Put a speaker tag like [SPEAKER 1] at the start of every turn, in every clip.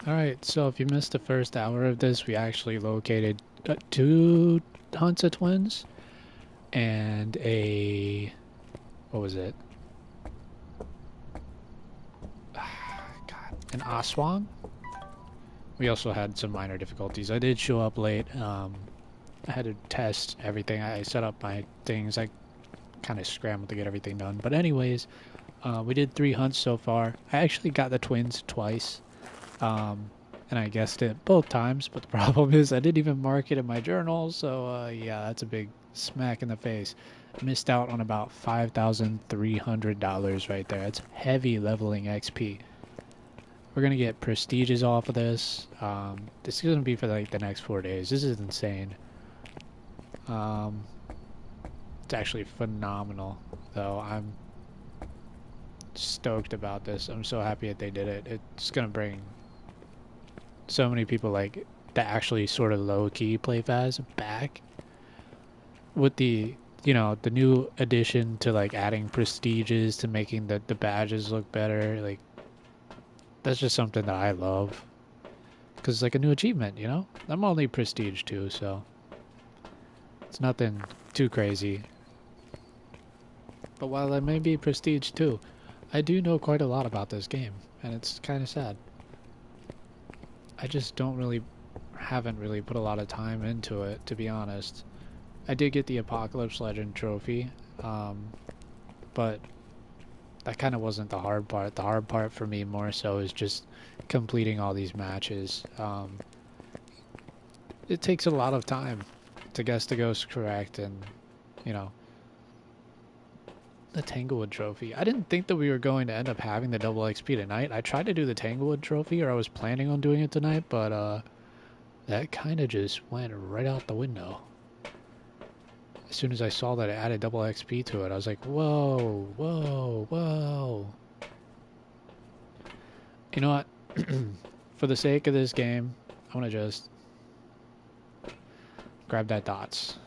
[SPEAKER 1] Alright, so if you missed the first hour of this, we actually located two hunts of twins and a... what was it? God, an Aswang? We also had some minor difficulties. I did show up late. I had to test everything. I set up my things. I kind of scrambled to get everything done. But anyways, we did 3 hunts so far. I actually got the twins twice. And I guessed it both times, but the problem is I didn't even mark it in my journal, so yeah, that's a big smack in the face. Missed out on about $5,300 right there. That's heavy leveling XP. We're gonna get prestiges off of this. This is gonna be for like the next 4 days. This is insane. Um, it's actually phenomenal, though. I'm stoked about this. I'm so happy that they did it. It's gonna bring so many people like that actually sort of low key play Phas back with the new addition to like adding prestiges to making the badges look better. Like that's just something that I love because it's like a new achievement. I'm only prestige too, so it's nothing too crazy. But while I may be prestige too, I do know quite a lot about this game, and it's kind of sad. I just haven't really put a lot of time into it, to be honest. I did get the Apocalypse Legend trophy, but that kind of wasn't the hard part. The hard part for me more so is just completing all these matches. It takes a lot of time to guess the ghost correct, and you know the Tanglewood trophy. I didn't think that we were going to end up having the double XP tonight. I tried to do the Tanglewood trophy, or I was planning on doing it tonight, but that kind of just went right out the window. As soon as I saw that it added double XP to it, I was like, whoa, whoa, whoa. You know what? For the sake of this game, I want to just grab that dots.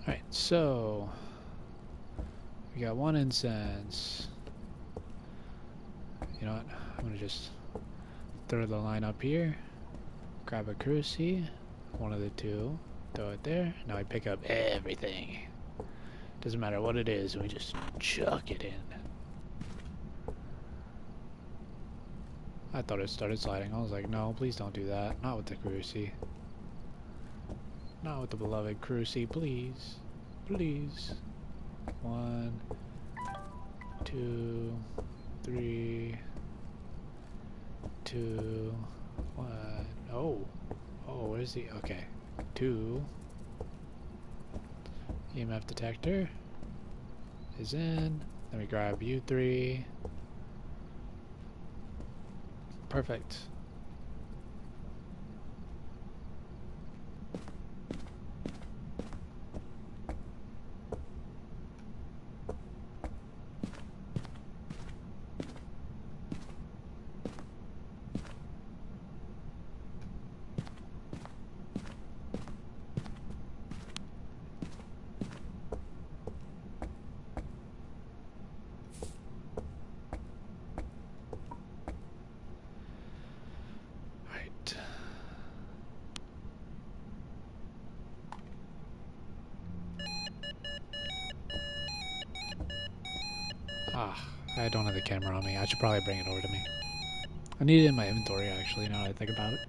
[SPEAKER 1] Alright, so we got 1 incense. You know what? I'm going to just throw the line up here. Grab a cruci. One of the two. Throw it there. Now I pick up everything. Doesn't matter what it is, and we just chuck it in. I thought it started sliding. I was like, no, please don't do that. Not with the cruci. Not with the beloved cruci, please. Please. 1, 2, 3, 2, 1. Oh. Oh, where's the... Okay. 2. EMF detector is in. Then we grab U3. Perfect. Ah, I don't have the camera on me. I should probably bring it over to me. I need it in my inventory, actually, now that I think about it.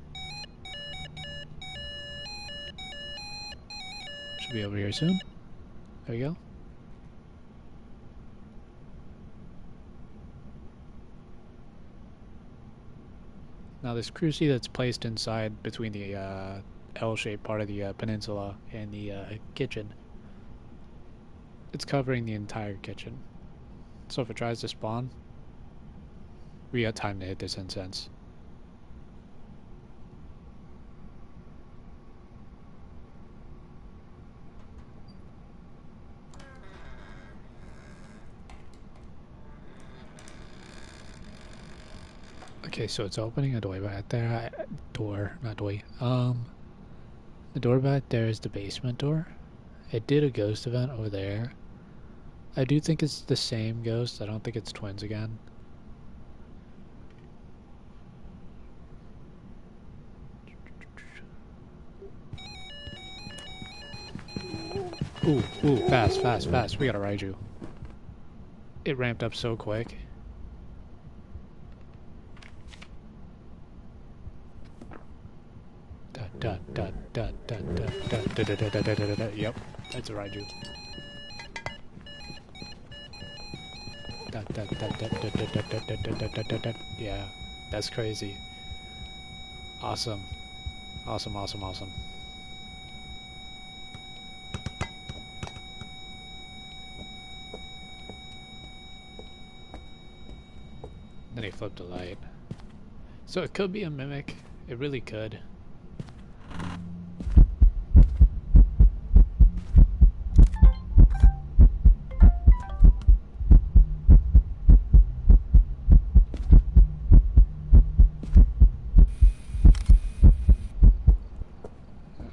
[SPEAKER 1] Should be over here soon. There we go. Now this cruci that's placed inside between the L-shaped part of the peninsula and the kitchen, it's covering the entire kitchen. So if it tries to spawn, we got time to hit this incense. Okay, so it's opening a door back there. Not door. The door back there is the basement door. It did a ghost event over there. I do think it's the same ghost. I don't think it's twins again. Ooh, fast, fast, fast. We gotta ride you. It ramped up so quick. Yep, that's a Raiju. Yeah, that's crazy. Awesome. Awesome, awesome, awesome. Then he flipped a light. So it could be a mimic. It really could.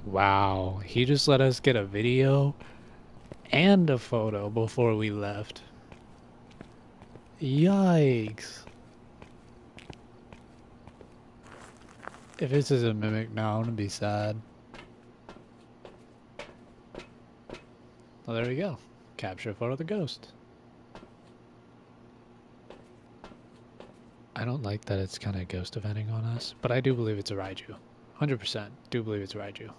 [SPEAKER 1] Wow, he just let us get a video and a photo before we left. Yikes. If this is a mimic now, I'm gonna be sad. Well, there we go. Capture a photo of the ghost. I don't like that it's kind of ghost eventing on us, but I do believe it's a Raiju. 100% do believe it's a Raiju.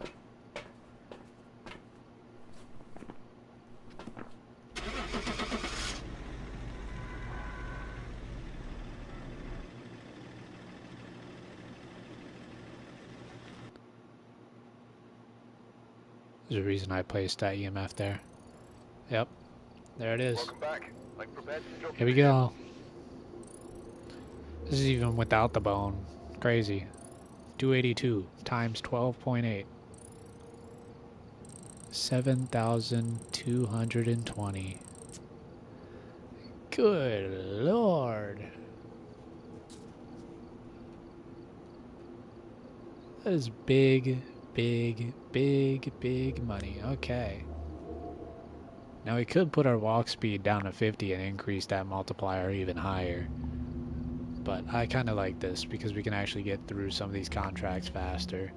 [SPEAKER 1] There's a reason I placed that EMF there. Yep, there it is.
[SPEAKER 2] Welcome back. I'm prepared to drop
[SPEAKER 1] Here we go. This is even without the bone. Crazy. 282 times 12.8. 7,220. Good Lord. That is big, big, big, big money. Okay. Now we could put our walk speed down to 50 and increase that multiplier even higher. But I kind of like this because we can actually get through some of these contracts faster.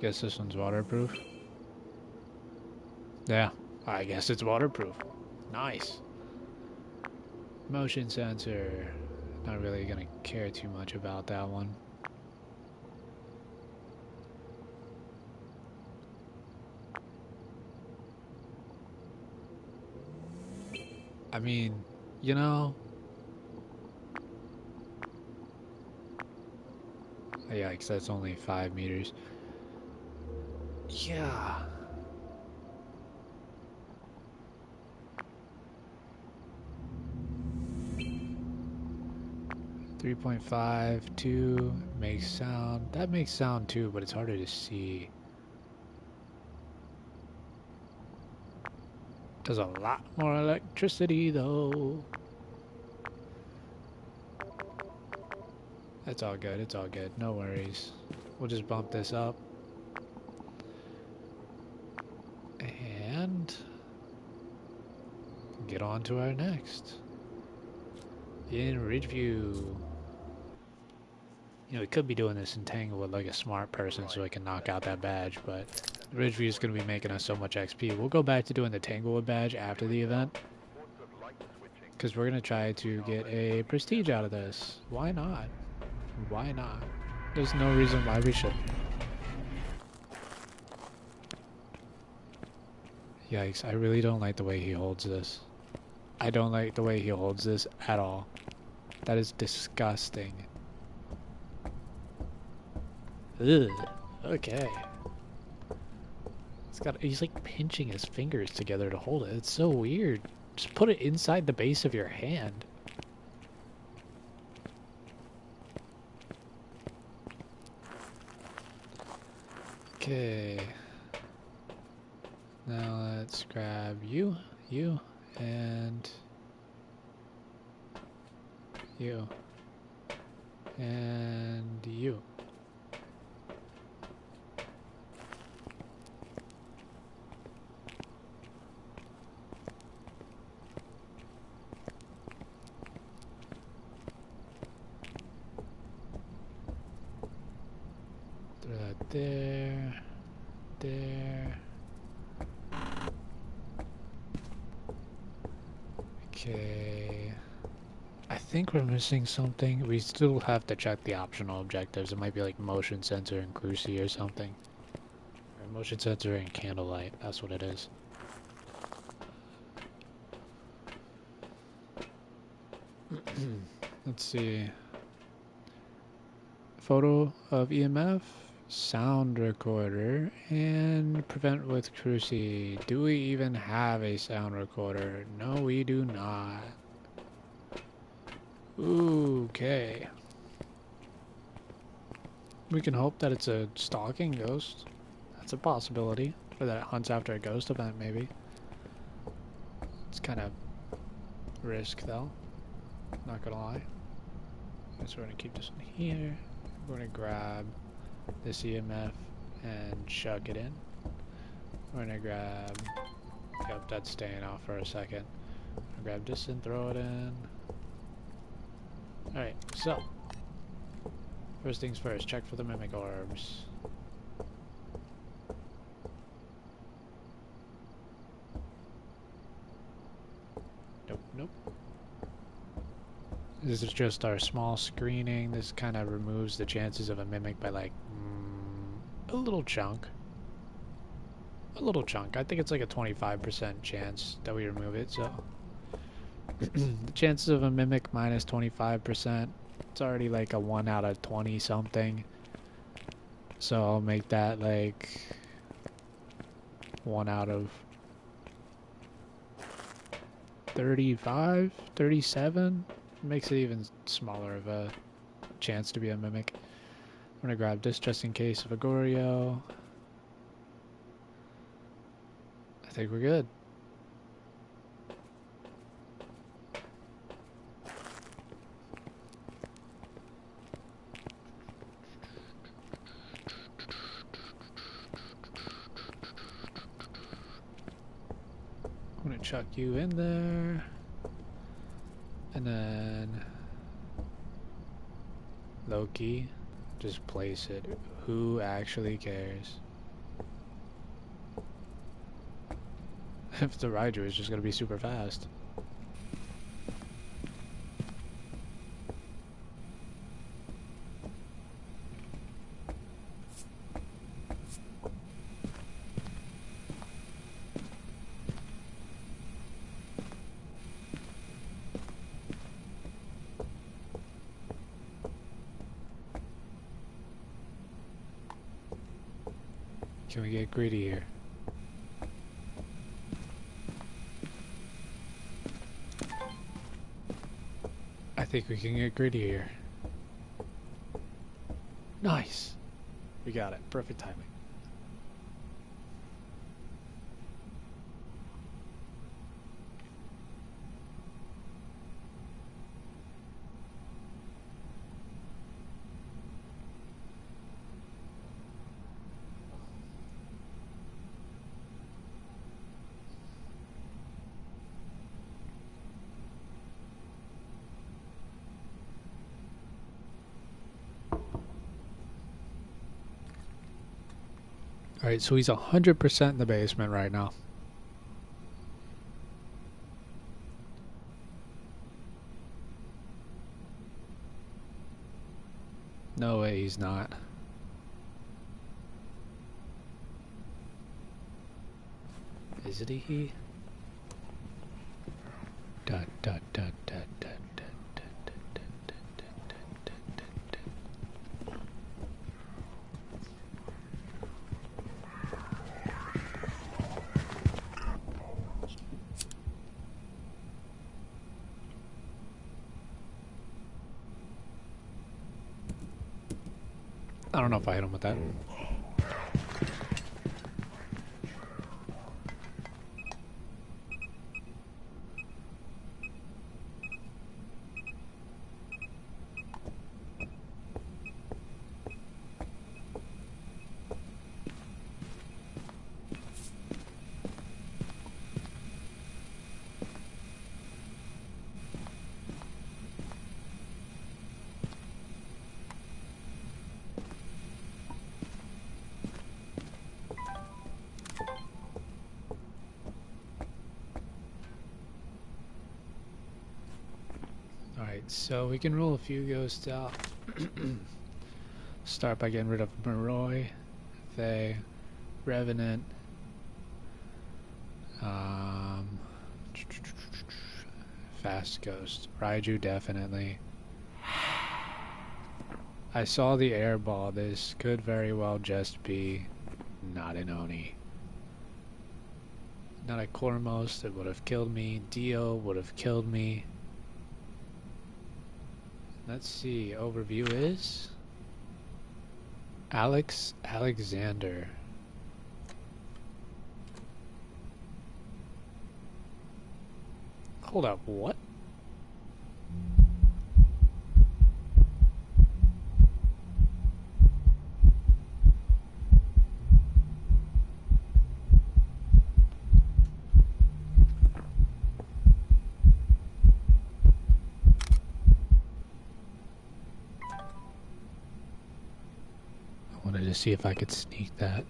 [SPEAKER 1] Guess this one's waterproof. Yeah, I guess it's waterproof. Nice. Motion sensor. Not really gonna care too much about that one. I mean, you know. Yeah, because that's only 5 meters. Yeah. .52 makes sound. That makes sound too, but it's harder to see. Does a lot more electricity though. It's all good. It's all good. No worries. We'll just bump this up. And get on to our next. In Ridgeview. You know, we could be doing this in Tanglewood like a smart person so I can knock out that badge, but Ridgeview is going to be making us so much XP. We'll go back to doing the Tanglewood badge after the event, because we're going to try to get a prestige out of this. Why not? Why not? There's no reason why we shouldn't. Yikes, I really don't like the way he holds this. I don't like the way he holds this at all. That is disgusting. Ugh. Okay. He's like pinching his fingers together to hold it. It's so weird. Just put it inside the base of your hand. Okay. Now let's grab you, and you, and you. Throw that there, there. Okay. I think we're missing something. We still have to check the optional objectives. It might be like motion sensor and cruci or something. Or motion sensor and candlelight. That's what it is. Let's see. Photo of EMF, sound recorder, and prevent with cruci. Do we even have a sound recorder? No, we do not. Okay. We can hope that it's a stalking ghost. That's a possibility. Or that it hunts after a ghost event, maybe. It's kind of risk, though. Not gonna lie. So we're gonna keep this one here. We're gonna grab this EMF and chuck it in. We're gonna grab... Yep, that's staying off for a second. Grab this and throw it in. Alright, so. First things first, check for the mimic orbs. Nope, nope. This is just our small screening. This kind of removes the chances of a mimic by like a little chunk. A little chunk. I think it's like a 25% chance that we remove it, so. The chances of a mimic minus 25%. It's already like a 1 out of 20 something. So I'll make that like 1 out of 35, 37. Makes it even smaller of a chance to be a mimic. I'm gonna grab this just in case of a Goryo. I think we're good. I'm gonna chuck you in there. And then Loki, just place it. Who actually cares? If the Raiju is just gonna be super fast. Can we get greedy here? I think we can get greedy here. Nice. We got it. Perfect timing. Alright, so he's 100% in the basement right now. No way he's not. Is it a he? Dot dot dot dot dot dot dot dot dot dot dot. I don't know if I hit him with that. So we can roll a few ghosts out. Start by getting rid of Moroi, Thay, Revenant, Fast Ghost, Raiju definitely. I saw the air ball. This could very well just be not an Oni. Not a Cormos that would have killed me. Dio would have killed me. Let's see. Overview is Alexander. Hold up, what? I wanted to see if I could sneak that.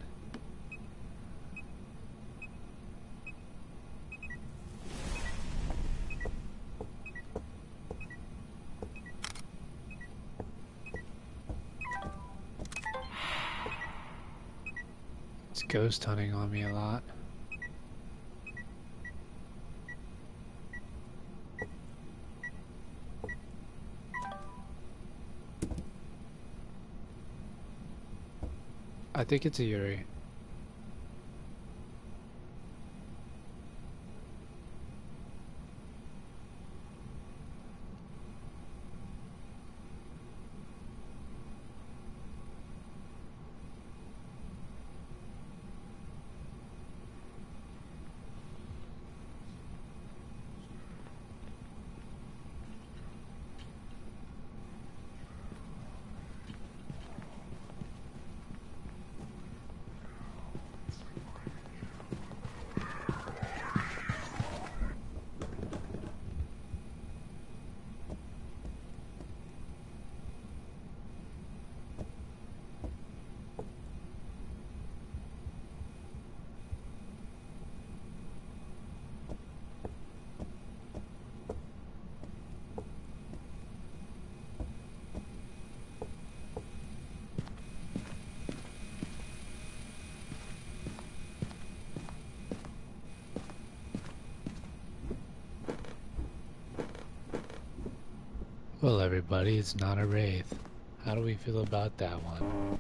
[SPEAKER 1] It's ghost hunting on me a lot. I think it's a Yuri. Well, everybody, it's not a wraith. How do we feel about that one?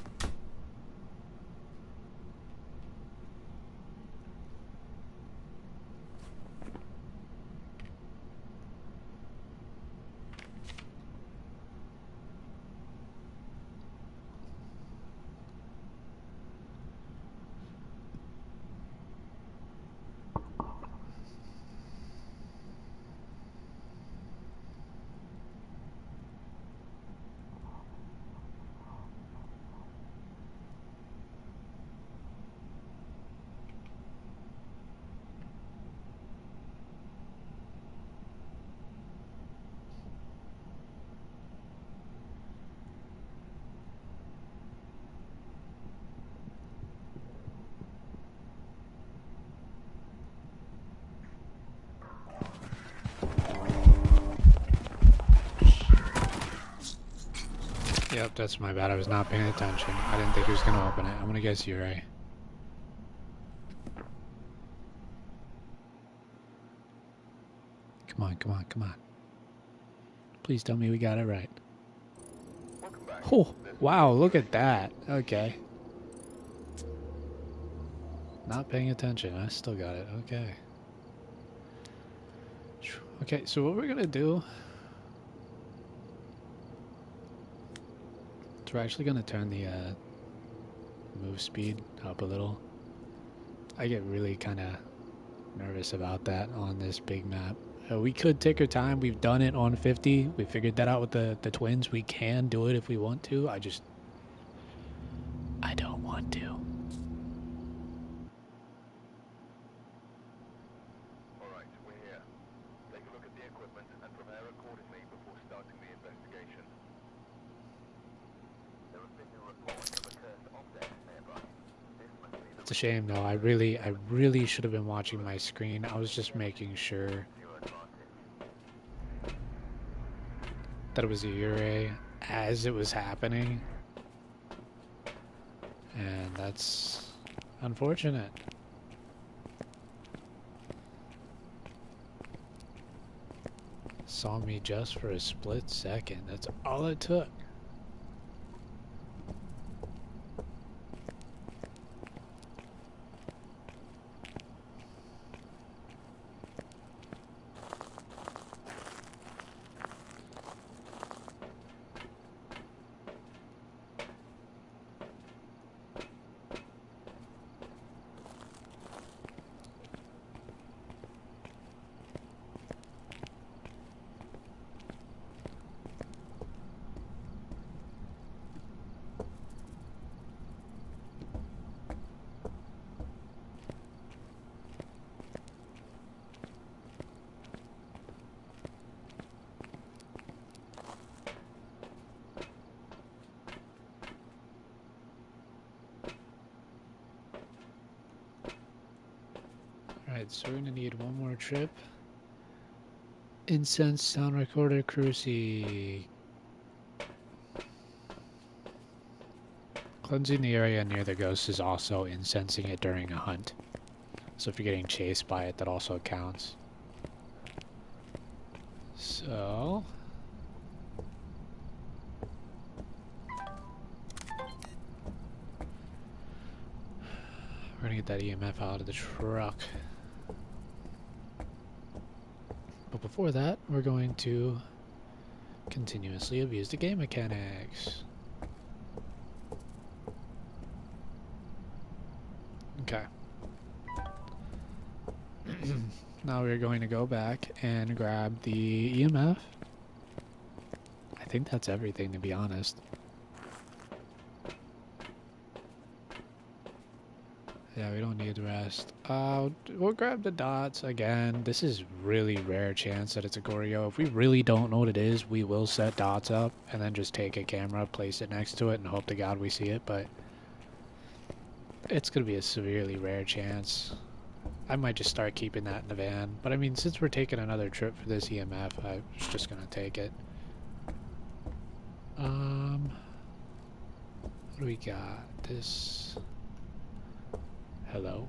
[SPEAKER 1] Yep, that's my bad. I was not paying attention. I didn't think he was gonna open it. I'm gonna guess you're right. Come on, come on, come on. Please tell me we got it right. Oh, wow, look at that. Okay. Not paying attention. I still got it. Okay. Okay, so what we're gonna do is we're actually gonna turn the move speed up a little. I get really kind of nervous about that on this big map. We could take our time. We've done it on 50. We figured that out with the twins. We can do it if we want to. I don't want to.
[SPEAKER 2] Alright, we're here. Take a look at the equipment and prepare accordingly before starting the investigation. There have been no reports of a cursed object nearby. This must be the
[SPEAKER 1] It's a shame though. I really should have been watching my screen. I was just making sure.
[SPEAKER 2] your advantage.
[SPEAKER 1] that it was a Ure as it was happening. And that's unfortunate. Saw me just for a split second. That's all it took. Alright, so we're gonna need one more trip. Incense, sound recorder, cruci. Cleansing the area near the ghost is also incensing it during a hunt. So if you're getting chased by it, that also counts. So... we're gonna get that EMF out of the truck. But before that, we're going to continuously abuse the game mechanics. Okay. Now we're going to go back and grab the EMF. I think that's everything, to be honest. Yeah, we don't need the rest. We'll grab the dots again. This is really rare chance that it's a Goryo. If we really don't know what it is, we will set dots up and then just take a camera, place it next to it, and hope to God we see it, but it's going to be a severely rare chance. I might just start keeping that in the van. But I mean, since we're taking another trip for this EMF, I'm just going to take it. What do we got? This... hello?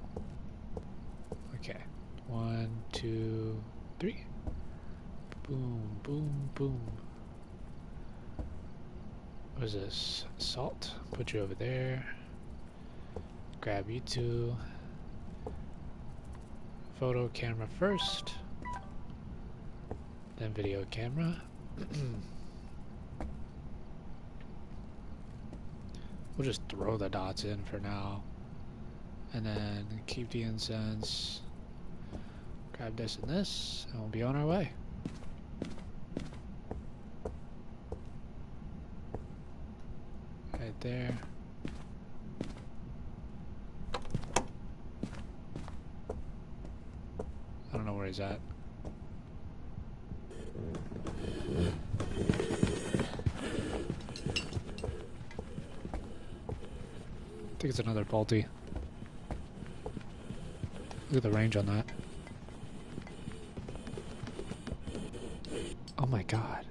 [SPEAKER 1] Okay. 1, 2, 3. Boom, boom, boom. What is this? Salt. Put you over there. Grab you two. Photo camera first. Then video camera. We'll just throw the dots in for now. And then keep the incense. Grab this and this, and we'll be on our way. Right there. I don't know where he's at. I think it's another Balti. Look at the range on that. Oh my god.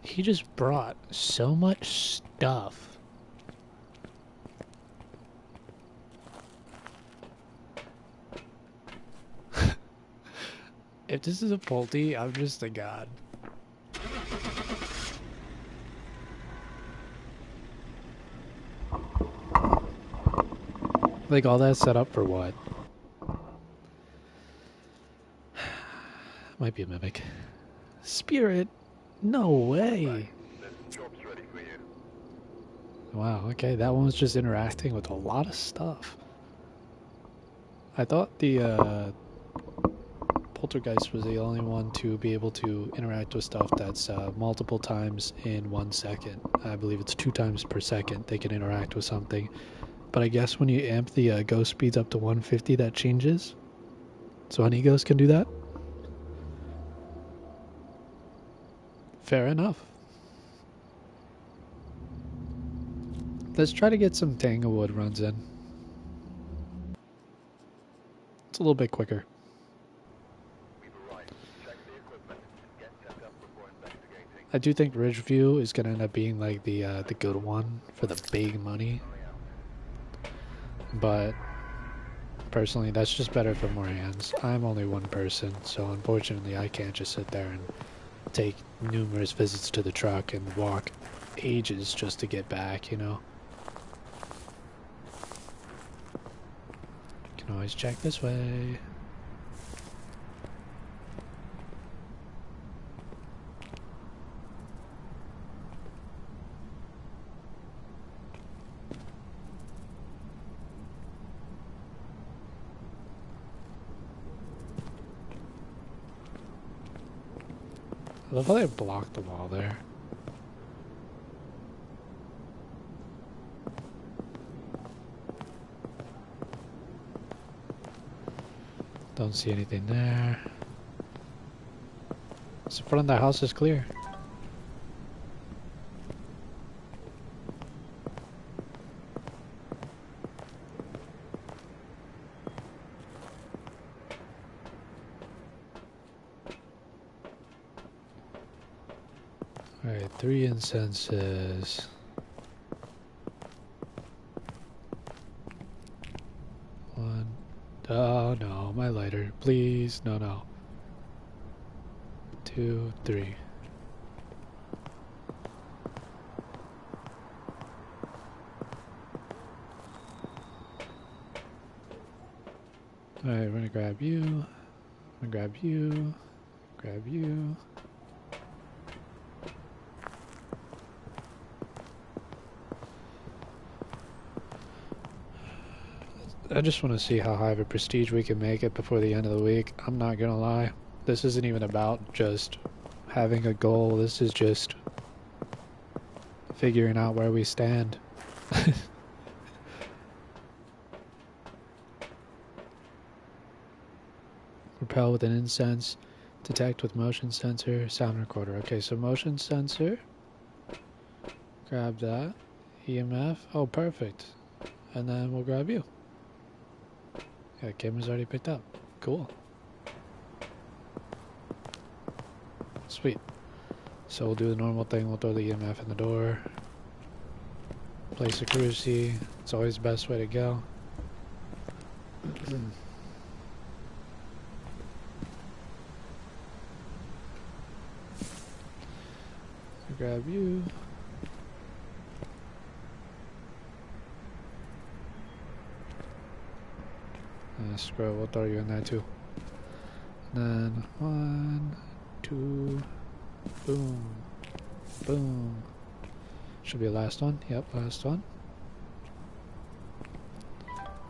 [SPEAKER 1] He just brought so much stuff. If this is a Pulte, I'm just a god. Like, all that set up for what? Might be a mimic. Spirit? No way! Wow, okay, that one was just interacting with a lot of stuff. I thought the Poltergeist was the only one to be able to interact with stuff that's multiple times in 1 second. I believe it's 2 times per second they can interact with something. But I guess when you amp the ghost speeds up to 150, that changes. So Honey Ghost can do that? Fair enough. Let's try to get some Tanglewood runs in. It's a little bit quicker.
[SPEAKER 2] We've arrived. Check the equipment and get set up before investigating.
[SPEAKER 1] I do think Ridgeview is gonna end up being like the good one for the big money,
[SPEAKER 2] Eye out.
[SPEAKER 1] but personally, that's just better for more hands. I'm only one person, so unfortunately, I can't just sit there and take numerous visits to the truck and walk ages just to get back, you know? Can always check this way. I love how they blocked the wall there. Don't see anything there. So front of the house is clear. Alright, 3 incenses. One. Oh no, my lighter. Please. No, no. 2, 3. Alright, we're gonna grab you. I'm gonna grab you. Grab you. I just want to see how high of a prestige we can make it before the end of the week. I'm not gonna lie. This isn't even about just having a goal. This is just figuring out where we stand. Repel with an incense. Detect with motion sensor. Sound recorder. Okay, so motion sensor. Grab that. EMF. Oh, perfect. And then we'll grab you. Yeah, the camera's already picked up. Cool. Sweet. So we'll do the normal thing. We'll throw the EMF in the door. Place a cruci. It's always the best way to go. Grab you. Screw it, we'll throw you in there too. And then 1, 2, boom, boom. Should be the last one. Yep, last one.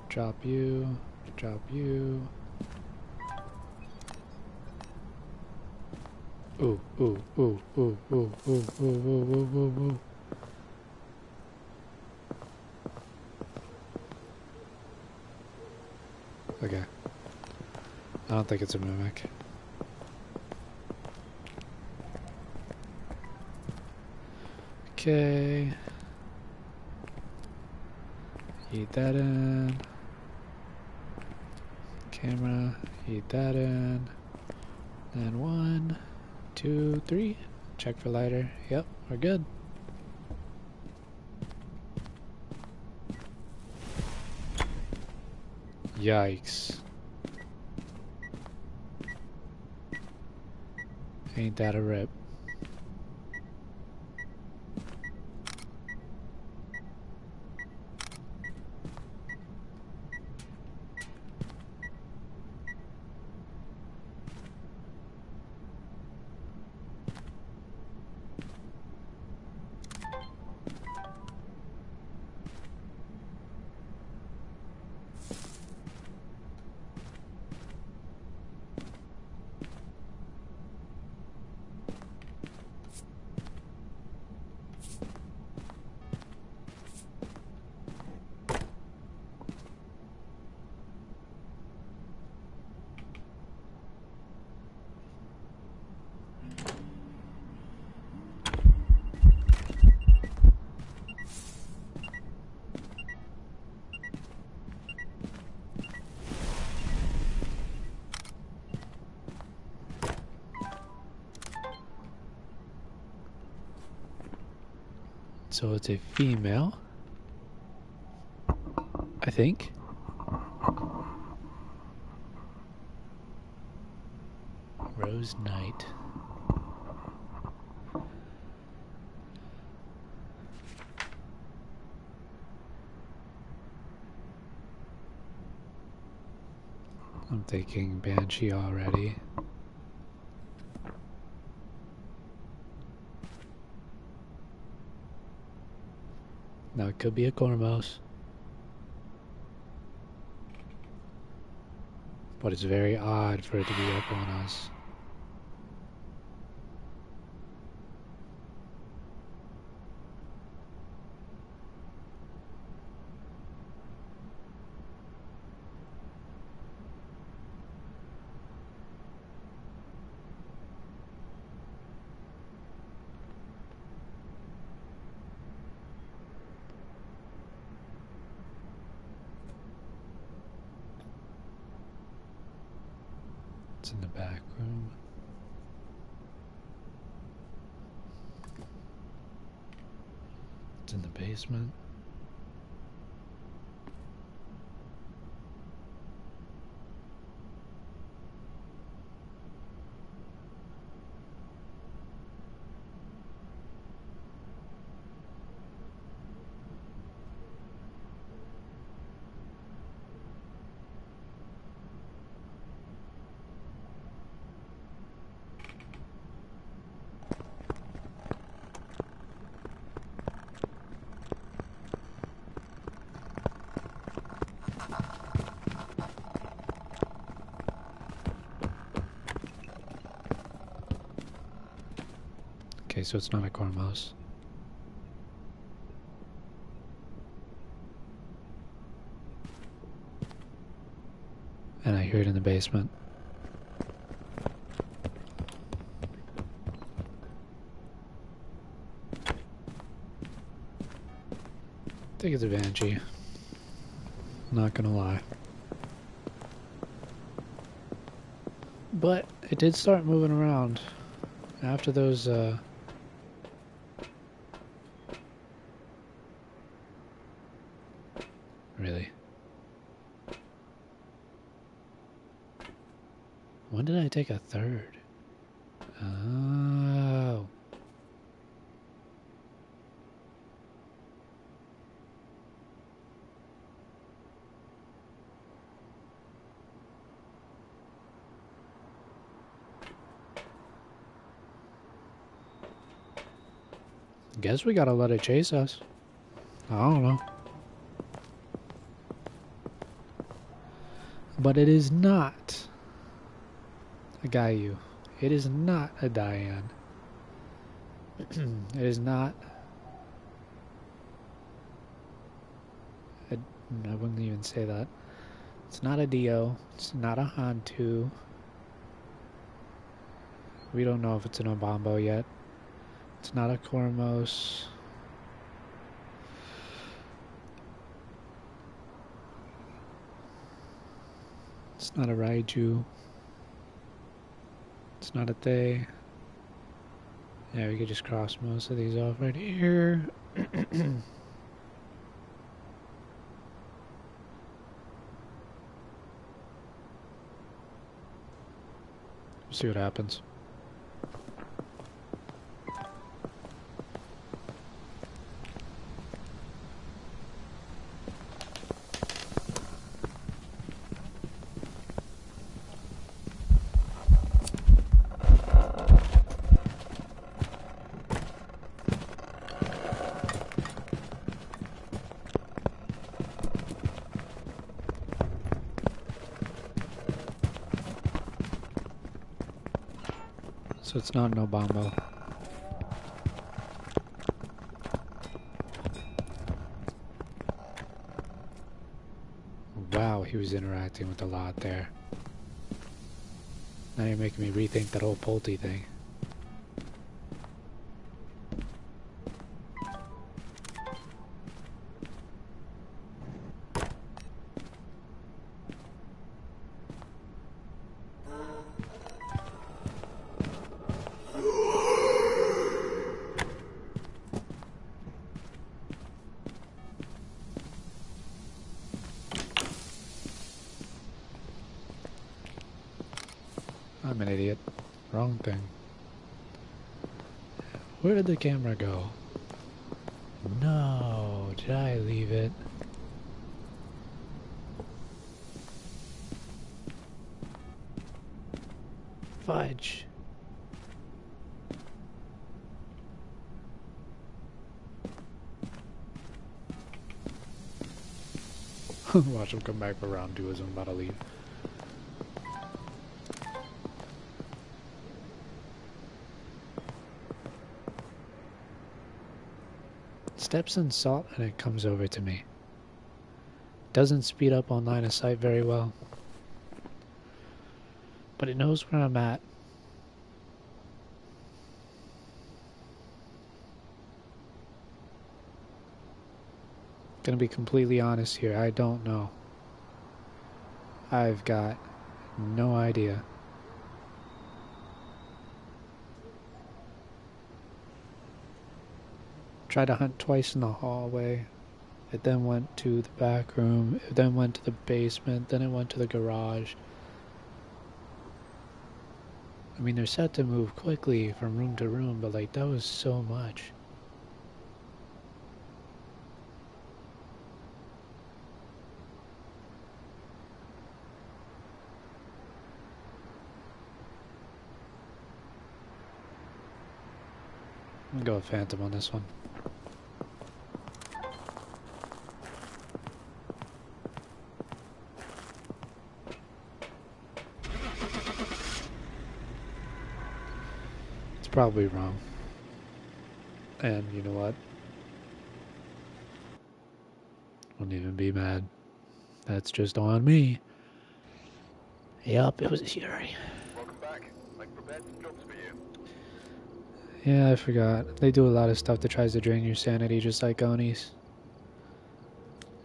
[SPEAKER 1] Drop you, drop you. Ooh, ooh, ooh, ooh, ooh, ooh, ooh, ooh, ooh, ooh, ooh. Okay. I don't think it's a mimic. Okay. Eat that in. Camera, eat that in. And 1, 2, 3. Check for lighter. Yep, we're good. Yikes. Ain't that a rip. So it's a female, I think. Rose Knight. I'm thinking Banshee already. Now it could be a Cormos. But it's very odd for it to be up on us. It's in the back room. It's in the basement. Okay, so it's not a Cormos. And I hear it in the basement. I think it's a Banshee. Not gonna lie. But it did start moving around after those really? When did I take a third? Oh. Guess we gotta let it chase us. I don't know. But it is not a Gaia. It is not a Diane. It is not. I wouldn't even say that. It's not a Dio. It's not a Hantu. We don't know if it's an Obambo yet. It's not a Cormos. It's not a Raiju. It's not a Thay. Yeah, we could just cross most of these off right here. See what happens. So it's not an Obambo. Wow, he was interacting with a lot there. Now you're making me rethink that whole Pulte thing. something. Where did the camera go? No, did I leave it? Fudge. Watch him come back for round 2 as I'm about to leave. Steps in salt and it comes over to me. Doesn't speed up on line of sight very well. But it knows where I'm at. Gonna be completely honest here, I don't know. I've got no idea. Tried to hunt twice in the hallway. It then went to the back room. It then went to the basement. Then it went to the garage. I mean, they're set to move quickly from room to room, but like, that was so much. I'm gonna go with Phantom on this one. It's probably wrong. And you know what? Wouldn't even be mad. That's just on me. Yup, it was Fury.
[SPEAKER 2] Welcome back. I've prepared some jobs for you.
[SPEAKER 1] Yeah, I forgot. They do a lot of stuff that tries to drain your sanity, just like Oni's.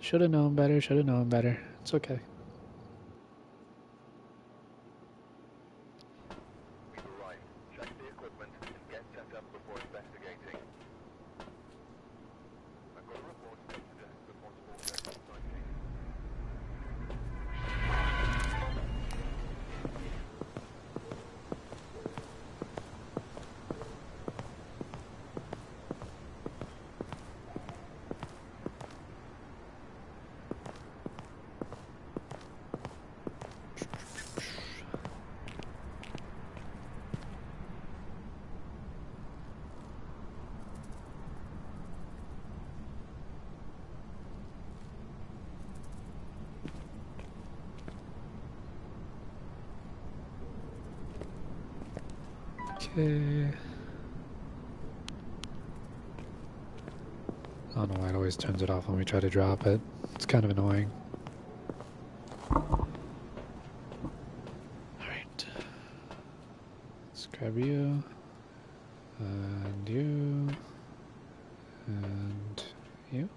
[SPEAKER 1] Should've known better, should've known better. It's okay.
[SPEAKER 2] We've arrived. Check the equipment and get set up before investigating. I've got a report that suggests a possible vessel sighting.
[SPEAKER 1] Okay. I don't know why it always turns it off when we try to drop it. It's kind of annoying. Alright. Let's grab you. And you. And you.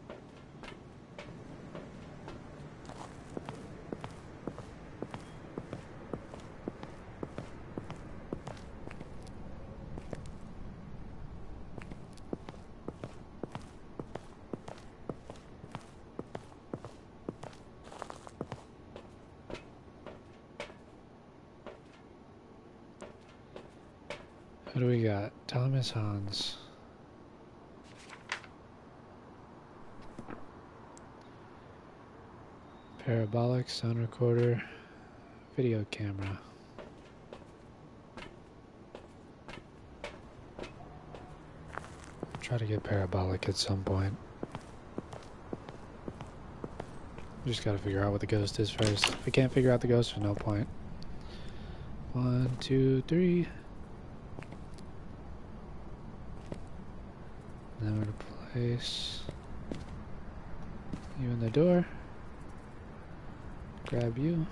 [SPEAKER 1] What do we got? Thomas Hans. Parabolic, sound recorder, video camera. Try to get parabolic at some point. Just gotta figure out what the ghost is first. If I can't figure out the ghost, there's no point. 1, 2, 3. Then we're gonna place you in the door. Grab you.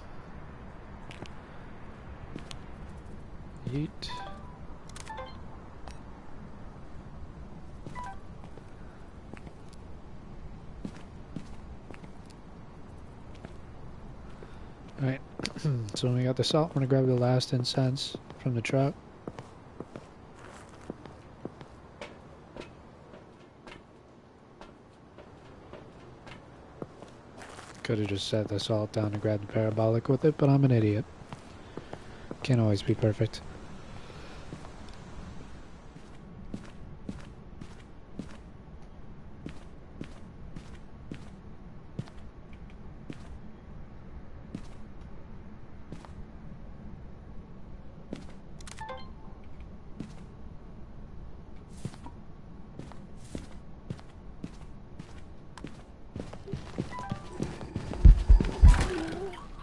[SPEAKER 1] Yeet. Alright, so when we got the salt, we're gonna grab the last incense from the truck. Could have just set the salt down and grabbed the parabolic with it, but I'm an idiot. Can't always be perfect.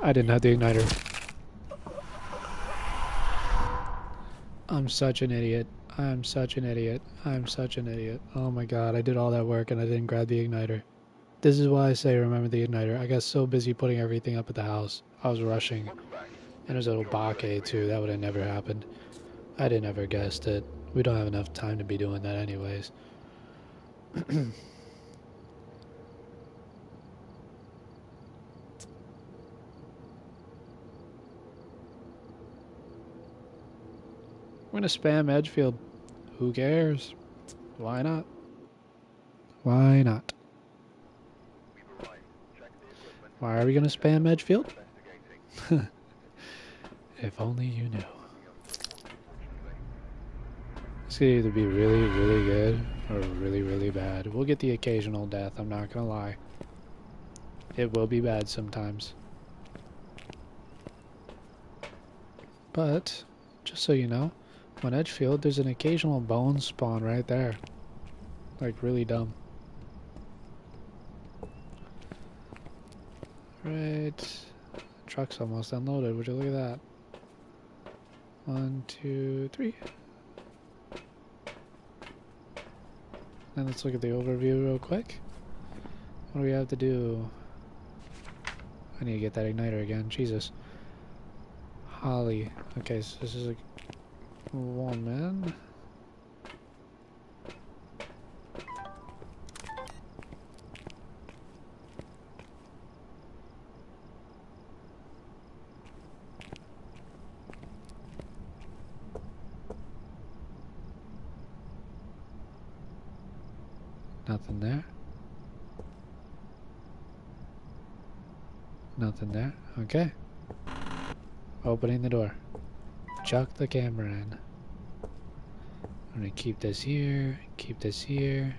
[SPEAKER 1] I didn't have the igniter. I'm such an idiot. I'm such an idiot. I'm such an idiot. Oh my god, I did all that work and I didn't grab the igniter. This is why I say remember the igniter. I got so busy putting everything up at the house. I was rushing.
[SPEAKER 2] Welcome back.
[SPEAKER 1] And there's a little Bakke too. That would have never happened. I'd have never guessed it. We don't have enough time to be doing that anyways. We're gonna spam Edgefield. Who cares? Why not? Why not?
[SPEAKER 2] We've arrived. Check the equipment.
[SPEAKER 1] Why are we gonna spam Edgefield?
[SPEAKER 2] Investigating.
[SPEAKER 1] If only you knew. This could either be really, really good or really, really bad. We'll get the occasional death, I'm not gonna lie. It will be bad sometimes. But, just so you know, on Edgefield, there's an occasional bone spawn right there. Like, really dumb. Right. Truck's almost unloaded. Would you look at that? 1, 2, 3. And let's look at the overview real quick. What do we have to do? I need to get that igniter again. Jesus. Holly. Okay, so this is a woman. Nothing there. Nothing there. Okay. Opening the door. Chuck the camera in. I'm gonna keep this here. Keep this here.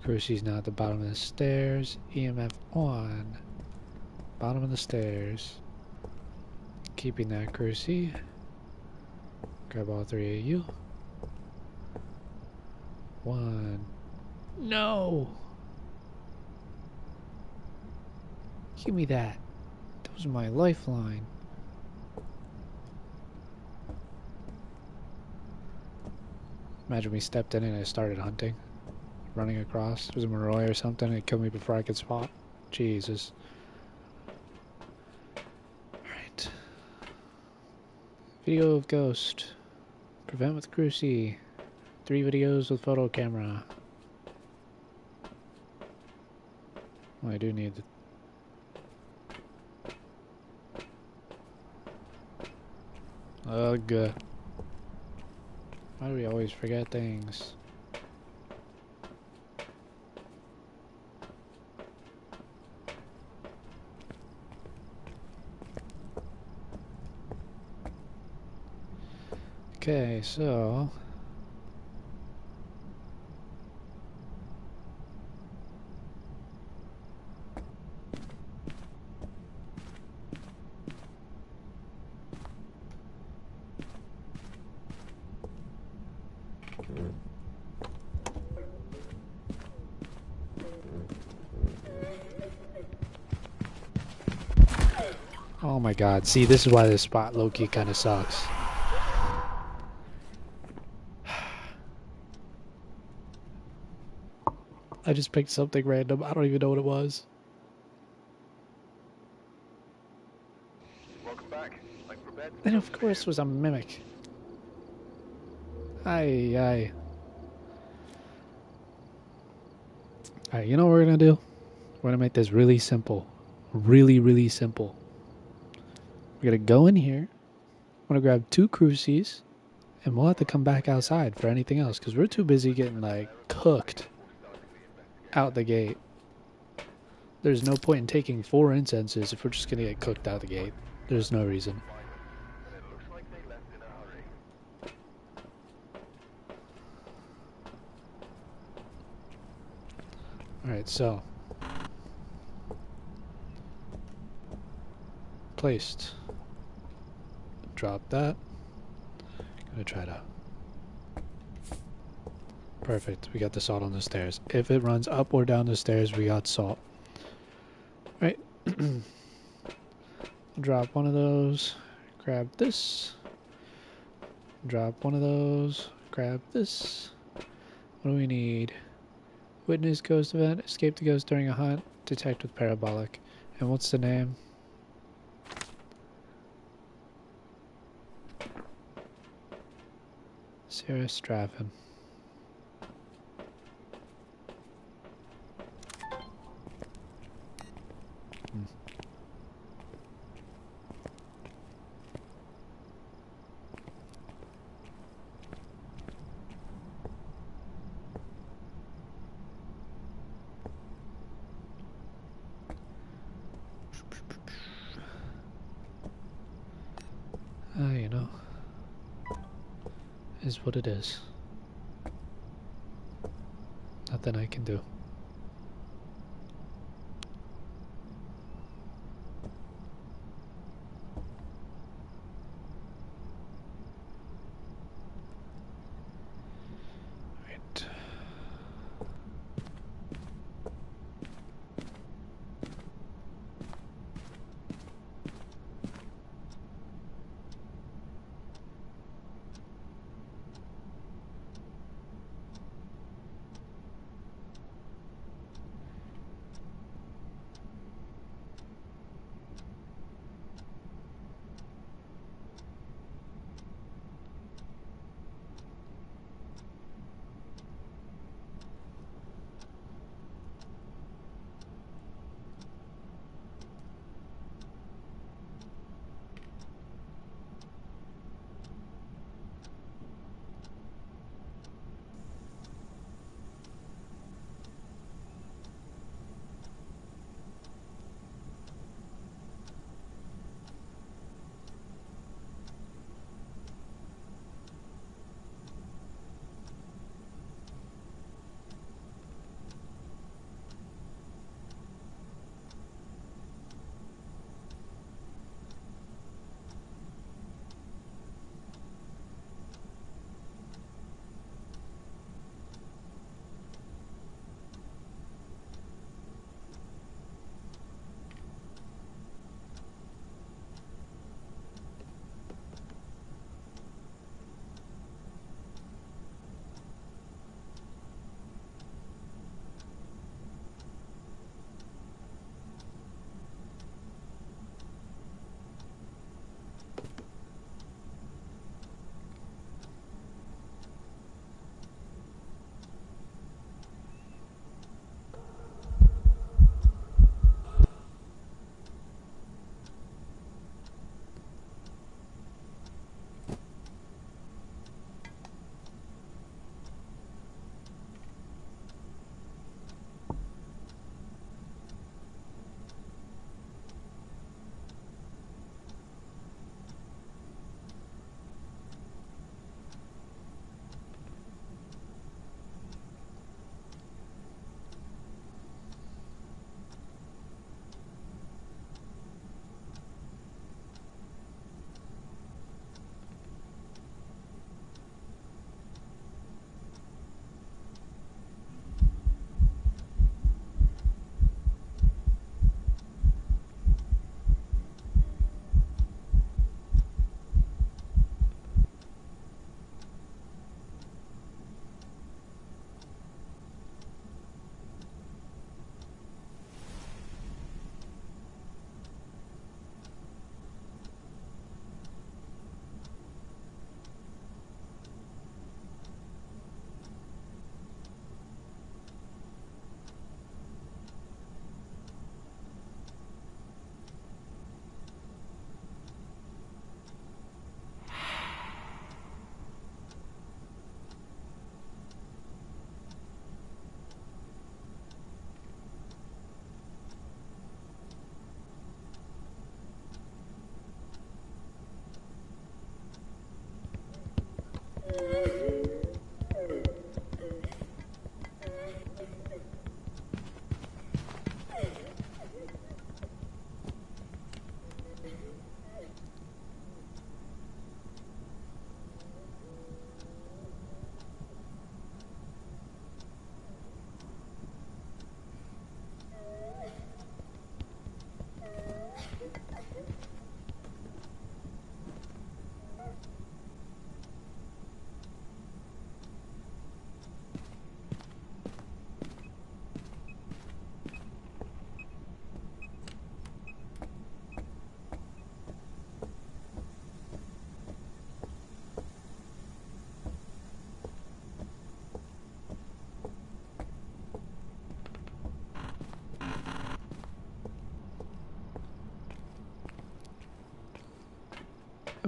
[SPEAKER 1] Crucie's now at the bottom of the stairs. EMF on. Bottom of the stairs. Keeping that Crucie. Grab all 3 of you. 1. No! Give me that. That was my lifeline. Imagine we stepped in and I started hunting. Running across. It was a Moroi or something. It killed me before I could spot. Jesus. Alright. Video of ghost. Prevent with Crucie. 3 videos with photo camera. Well, I do need the... Ugh. Why do we always forget things? Okay, so... Oh my god, see, this is why this spot low-key kind of sucks. I just picked something random, I don't even know what it was.
[SPEAKER 2] Welcome back. I'm prepared to
[SPEAKER 1] And of course it was a mimic. Aye, aye. Alright, you know what we're gonna do? We're gonna make this really simple. Really, really simple. We're gonna go in here. I'm gonna grab 2 Crucies. And we'll have to come back outside for anything else. Because we're too busy getting, like, cooked out the gate. There's no point in taking 4 incenses if we're just gonna get cooked out the gate. There's no reason.
[SPEAKER 2] and it looks like they left in a hurry.
[SPEAKER 1] Alright, so. Placed. Drop that. Gonna try to... Perfect. We got the salt on the stairs. If it runs up or down the stairs, we got salt. Drop one of those. Grab this. Drop one of those. Grab this. What do we need? Witness ghost event. Escape the ghost during a hunt. Detect with parabolic. And what's the name? Sarah Straffen. You know, is what it is. Nothing I can do. Right.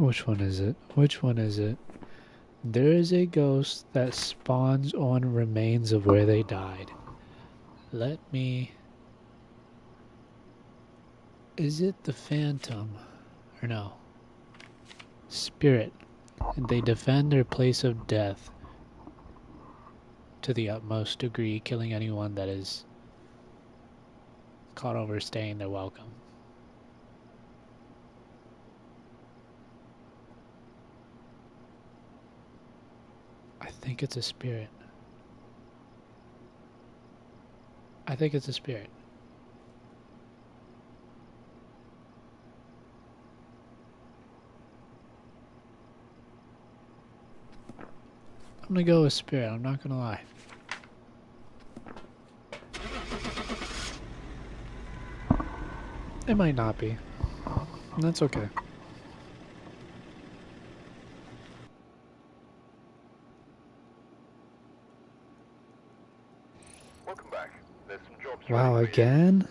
[SPEAKER 1] Which one is it? Which one is it? There is a ghost that spawns on remains of where they died. Let me... Is it the phantom? Or no? Spirit. And they defend their place of death to the utmost degree, killing anyone that is caught overstaying their welcome. I think it's a spirit. I think it's a spirit. I'm gonna go with spirit, I'm not gonna lie. It might not be. That's okay.
[SPEAKER 2] Welcome back. There's some jobs
[SPEAKER 1] Wow,
[SPEAKER 2] ready for you.
[SPEAKER 1] again?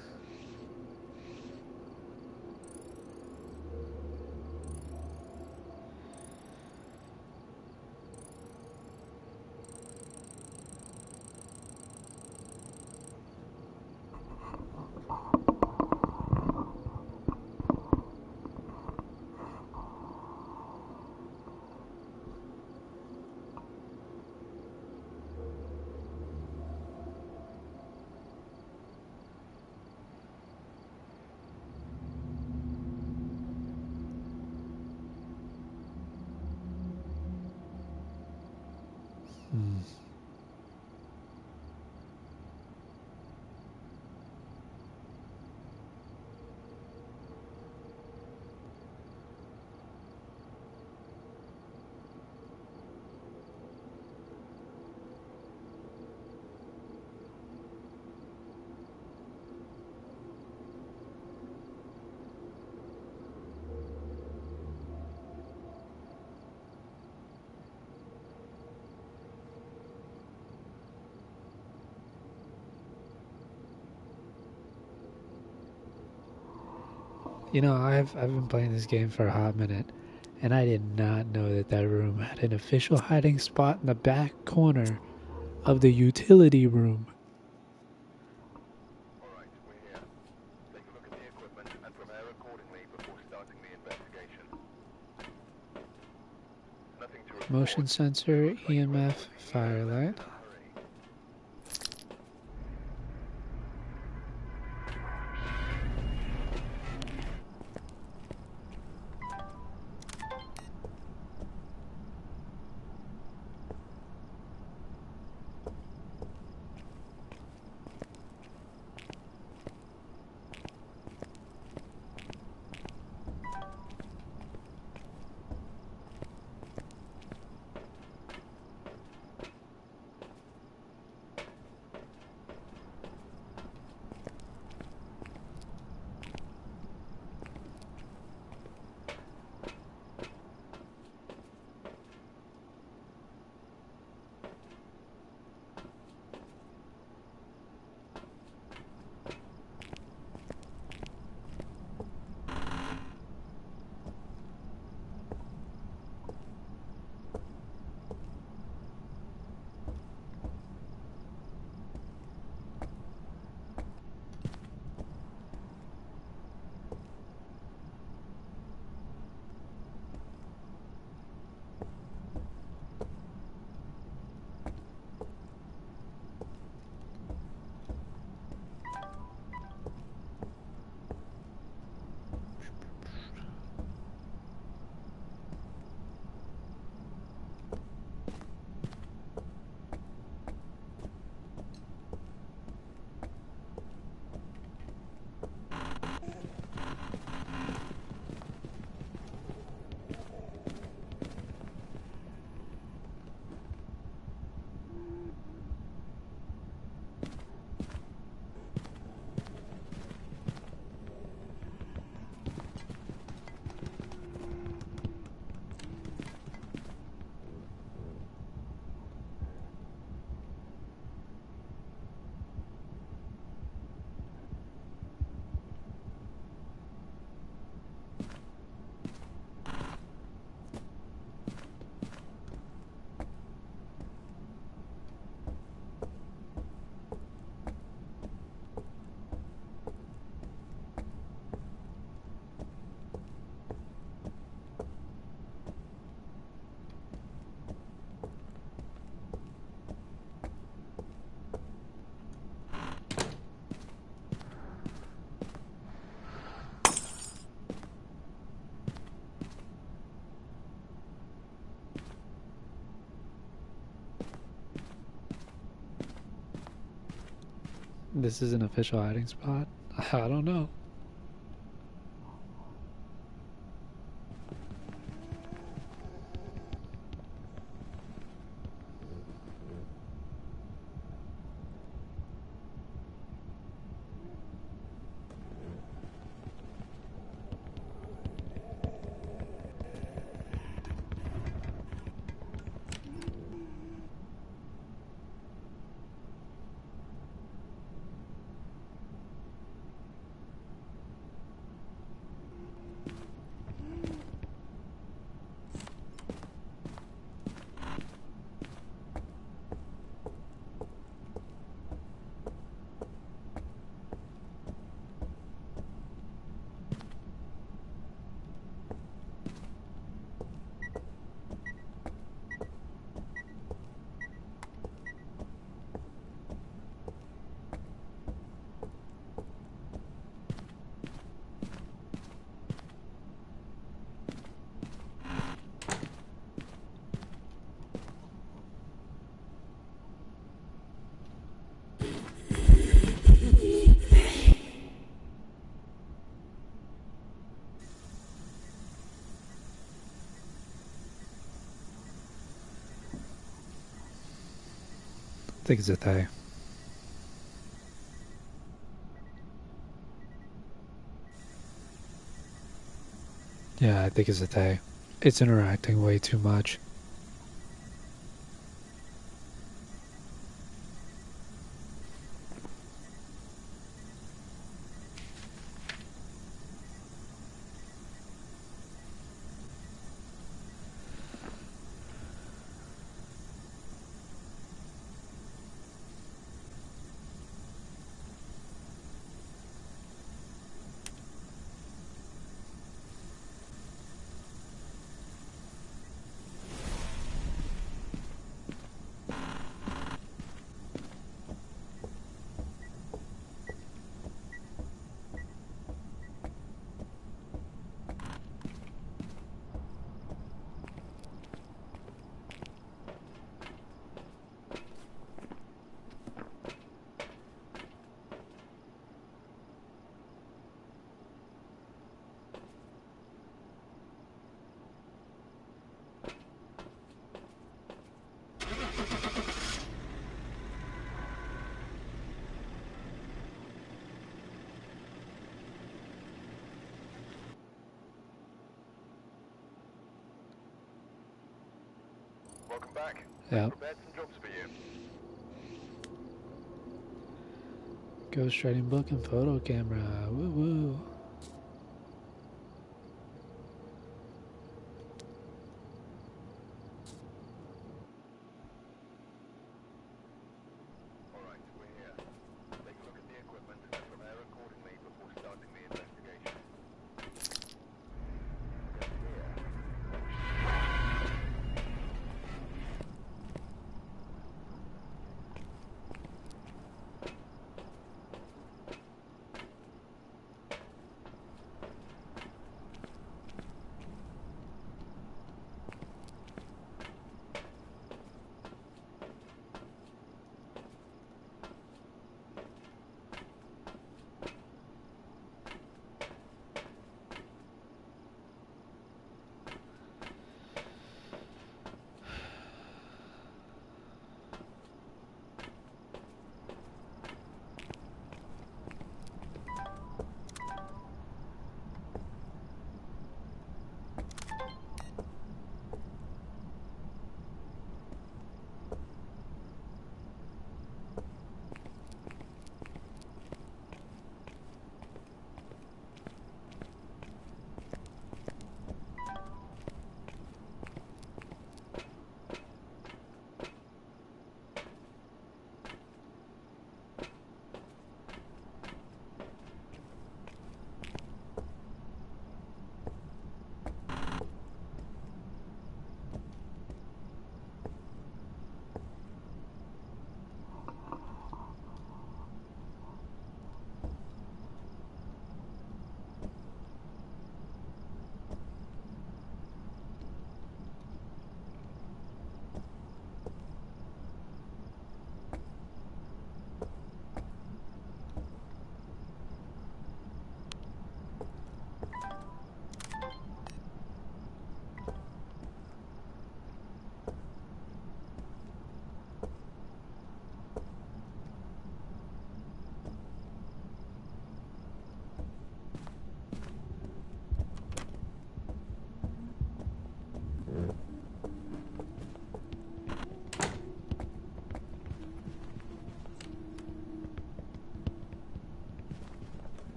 [SPEAKER 1] You know, I've been playing this game for a hot minute, and I did not know that that room had an official hiding spot in the back corner of the utility room.
[SPEAKER 2] Alright, we're here. Take a look at the equipment and prepare accordingly before starting the investigation. Nothing to report.
[SPEAKER 1] Motion sensor,
[SPEAKER 2] Looks like whoever
[SPEAKER 1] EMF,
[SPEAKER 2] was in here left
[SPEAKER 1] firelight.
[SPEAKER 2] in a hurry.
[SPEAKER 1] This is an official hiding spot? I don't know. I think it's a they. Yeah, I think it's a they. It's interacting way too much.
[SPEAKER 2] Welcome back.
[SPEAKER 1] Yeah.
[SPEAKER 2] Prepared some jobs for you.
[SPEAKER 1] Ghostwriting book and photo camera. Woo woo.
[SPEAKER 2] Alright, we're here. Take a look at the equipment and prepare accordingly before starting the investigation.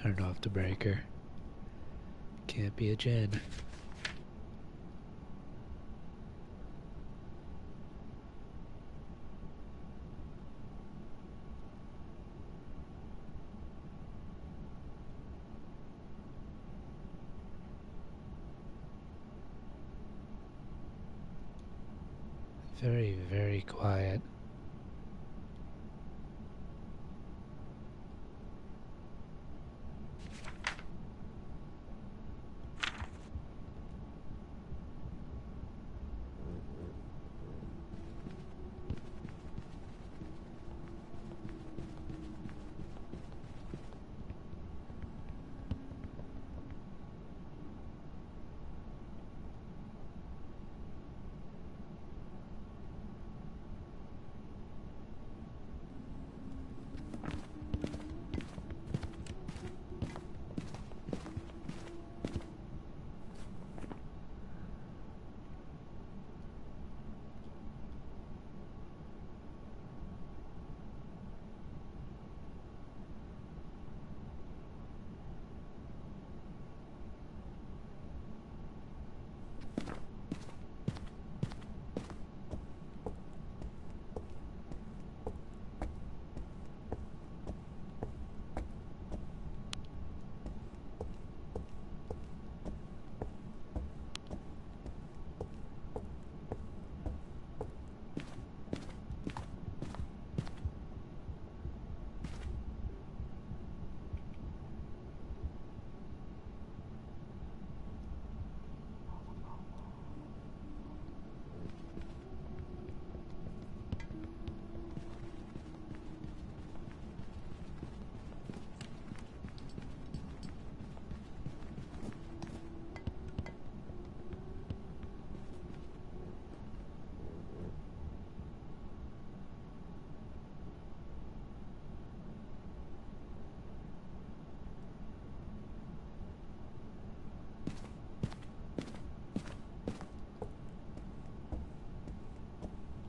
[SPEAKER 1] Turn off the breaker. Can't be a gen. Very, very quiet.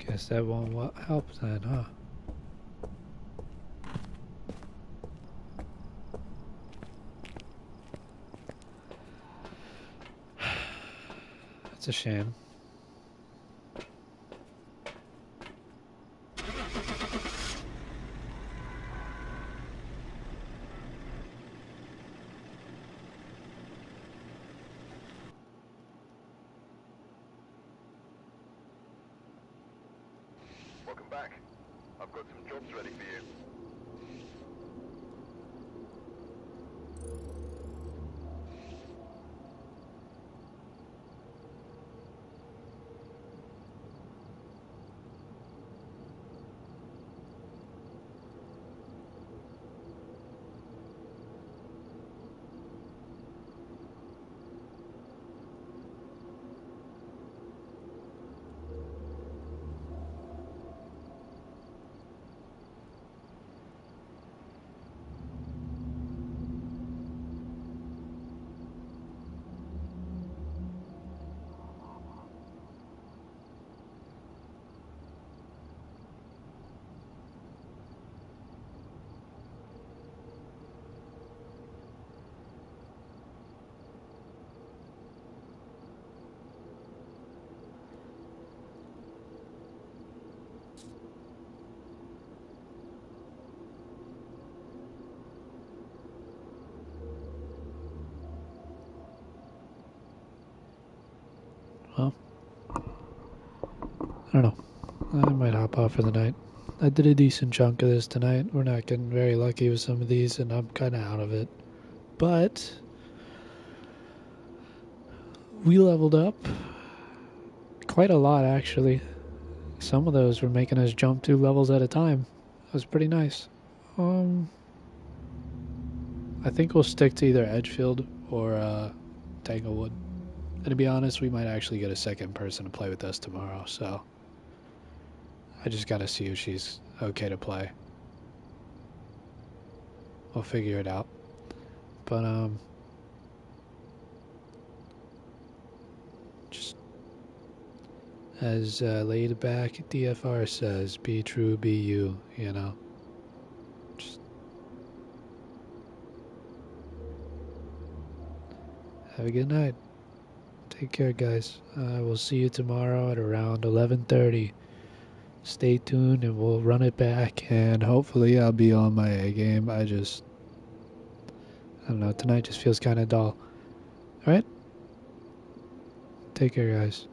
[SPEAKER 1] Guess that won't help then, huh? It's a shame.
[SPEAKER 2] Welcome back. I've got some jobs ready for you.
[SPEAKER 1] Well, I don't know. I might hop off for the night. I did a decent chunk of this tonight. We're not getting very lucky with some of these, and I'm kind of out of it. But we leveled up quite a lot, actually. Some of those were making us jump 2 levels at a time. That was pretty nice. I think we'll stick to either Edgefield or Tanglewood. And to be honest, we might actually get a second person to play with us tomorrow, so I just gotta see if she's okay to play. We'll figure it out. But just as laid back DFR says, be true, be you, you know. Just Have a good night. Take care, guys. I will see you tomorrow at around 11:30. Stay tuned and we'll run it back, and hopefully I'll be on my A game. I don't know, tonight just feels kind of dull. Alright? Take care, guys.